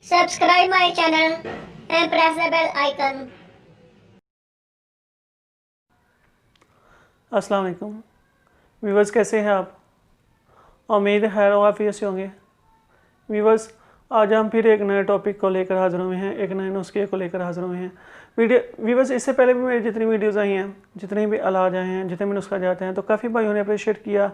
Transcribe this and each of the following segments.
Subscribe my channel and press the bell icon. अस्सलाम वालेकुम viewers, कैसे हैं आप? उम्मीद है खैर वाफियत से होंगे। व्यूवर्स, आज हम फिर एक नए टॉपिक को लेकर हाजिर हुए हैं, एक नए नुस्खे को लेकर हाजिर हुए हैं। व्यूवर्स, इससे पहले भी मेरी जितनी वीडियोस आई हैं, जितने भी इलाज आए हैं, जितने भी नुस्खा जाते हैं, तो काफ़ी भाइयों ने अप्रिशिएट किया,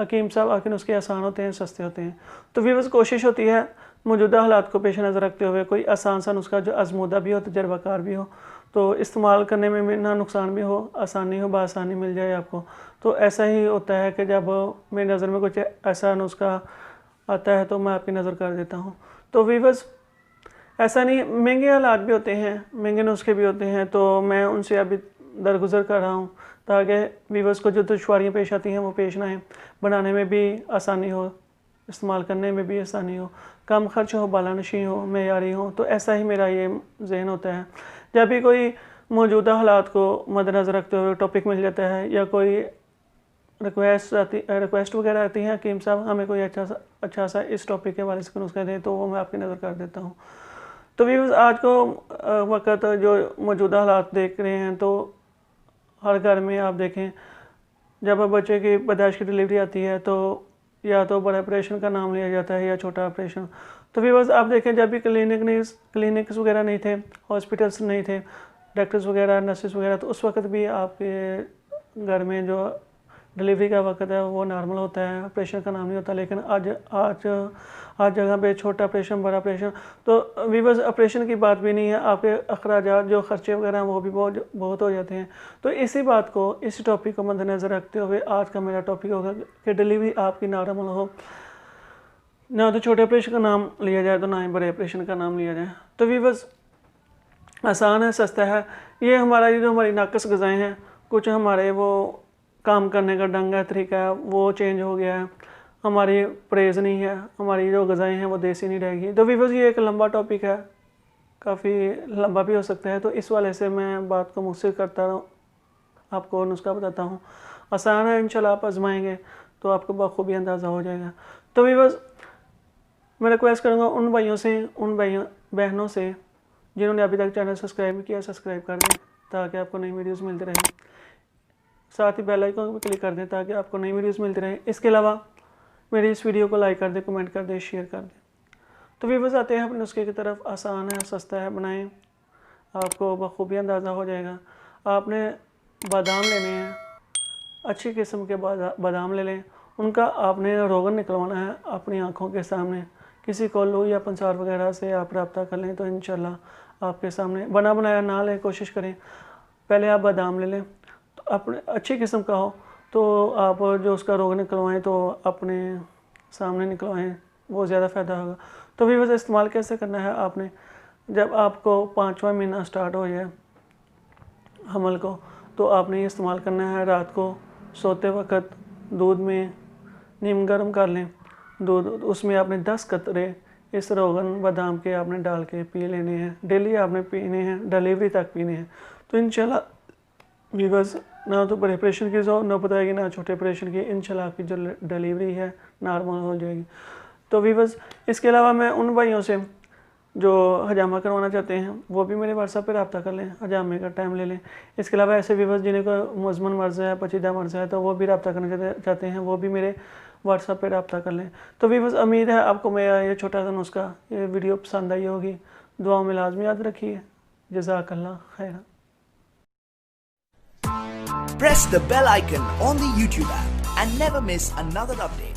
हकीम साहब आपके नुस्खे आसान होते हैं, सस्ते होते हैं। तो व्यूवर्स, कोशिश होती है मौजूदा हालात को पेश नज़र रखते हुए कोई आसान सा नुस्खा जो आजमूदा भी हो, तजर्बाकार भी हो, तो इस्तेमाल करने में ना नुकसान भी हो, आसानी हो, बआसानी मिल जाए आपको। तो ऐसा ही होता है कि जब मेरी नज़र में कुछ ऐसा नुस्खा आता है तो मैं आपकी नज़र कर देता हूँ। तो व्यूवर्स, ऐसा नहीं, महंगे हालात भी होते हैं, महंगे नुस्खे भी होते हैं, तो मैं उनसे अभी दरगुजर कर रहा हूँ ताकि व्यूवर्स को जो दुश्वारियाँ पेश आती हैं वो पेश ना आएँ, बनाने में भी आसानी हो, इस्तेमाल करने में भी आसानी हो, कम खर्च हो, बालानशी हो, मेयारी हो। तो ऐसा ही मेरा ये जहन होता है। जब भी कोई मौजूदा हालात को मद्देनज़र रखते हुए टॉपिक मिल जाता है या कोई रिक्वेस्ट वगैरह आती है, हकीम साहब हमें कोई अच्छा सा इस टॉपिक के हवाले से नुस्खा दें, तो वो मैं आपकी नज़र कर देता हूँ। तो व्यूअर्स, आज को वक्त जो मौजूदा हालात देख रहे हैं, तो हर घर में आप देखें जब बच्चे की पैदाइश की डिलीवरी आती है तो या तो बड़ा ऑपरेशन का नाम लिया जाता है या छोटा ऑपरेशन। तो व्यूअर्स, आप देखें जब भी क्लिनिक्स वगैरह नहीं थे, हॉस्पिटल्स नहीं थे, डॉक्टर्स वगैरह, नर्सेस वगैरह, तो उस वक्त भी आपके घर में जो डिलीवरी का वक्त है वो नॉर्मल होता है, ऑपरेशन का नाम नहीं होता। लेकिन आज जगह पे छोटा ऑपरेशन, बड़ा ऑपरेशन, तो व्यूअर्स ऑपरेशन की बात भी नहीं है, आपके अखराजात जो खर्चे वगैरह वो भी बहुत हो जाते हैं। तो इसी बात को, इस टॉपिक को मद्देनज़र रखते हुए आज का मेरा टॉपिक होगा कि डिलीवरी आपकी नॉर्मल हो, ना तो छोटे ऑपरेशन का नाम लिया जाए तो ना ही बड़े ऑपरेशन का नाम लिया जाए। तो व्यूअर्स, आसान है, सस्ता है। ये जो हमारी नाकस ग़िज़ाएँ हैं, कुछ हमारे वो काम करने का ढंग है, तरीका है, वो चेंज हो गया है, हमारी परहेज़ नहीं है, हमारी जो ग़िज़ाएँ हैं वो देसी नहीं रहेगी। तो व्यूअर्स, ये एक लंबा टॉपिक है, काफ़ी लंबा भी हो सकता है, तो इस वाले से मैं बात को मुख्तसर करता रहूँ, आपको नुस्खा बताता हूँ। आसान है, इंशाल्लाह आप आजमाएंगे तो आपको बखूबी अंदाज़ा हो जाएगा। तो व्यूअर्स, मैं रिक्वेस्ट करूँगा उन बहनों से जिन्होंने अभी तक चैनल सब्सक्राइब नहीं किया, सब्सक्राइब कर दें ताकि आपको नई वीडियोज़ मिलती रहें। साथ ही बेल आइकन पर क्लिक कर दें ताकि आपको नई वीडियोज़ मिलती रहें। इसके अलावा मेरी इस वीडियो को लाइक कर दें, कमेंट कर दें, शेयर कर दें। तो व्यूअर्स, आते हैं अपने नुस्खे की तरफ। आसान है, सस्ता है, बनाएं, आपको बखूबी अंदाज़ा हो जाएगा। आपने बादाम लेने हैं, अच्छी किस्म के बादाम ले लें, उनका आपने रोगन निकलवाना है अपनी आँखों के सामने। किसी कोल्हू या पंसार वगैरह से आप रब्ता कर लें तो इंशाल्लाह आपके सामने बना बनाया ना लें, कोशिश करें। पहले आप बादाम ले लें, तो अपने अच्छी किस्म का हो तो आप जो उसका रोग निकलवाएं तो अपने सामने निकलवाएं, वो ज़्यादा फ़ायदा होगा। तो भी वैसे इस्तेमाल कैसे करना है, आपने जब आपको 5वां महीना स्टार्ट हो जाए हमल को, तो आपने ये इस्तेमाल करना है। रात को सोते वक्त दूध में नीम गर्म कर लें, दूध, उसमें आपने 10 कतरे इस रोगन बादाम के आपने डाल के पी लेने हैं। डेली आपने पीने हैं, डिलीवरी तक पीने हैं। तो इंशाल्लाह व्यूअर्स, ना तो बड़े ऑपरेशन की जो नौबत आएगी, ना छोटे ऑपरेशन की। इंशाल्लाह आपकी जो डिलीवरी है नॉर्मल हो जाएगी। तो व्यूअर्स, इसके अलावा मैं उन भाइयों से जो हजामा करवाना चाहते हैं वो भी मेरे व्हाट्सएप पे रब्ता कर लें, हजामे का टाइम ले लें। इसके अलावा ऐसे व्यूअर्स जिन्हें को मुज़मन मर्ज़ है, पचीदा मर्ज़ है, तो वो भी रब्ता करना चाहते हैं, वो भी मेरे व्हाट्सएप पे रब्ता कर लें। तो व्यूअर्स, उम्मीद है आपको मेरा ये छोटा सा नुस्खा, ये वीडियो पसंद आई होगी। दुआओं में लाजमी याद रखिए। जज़ाकल्लाह खैर। Press the bell icon on the YouTube app and never miss another update.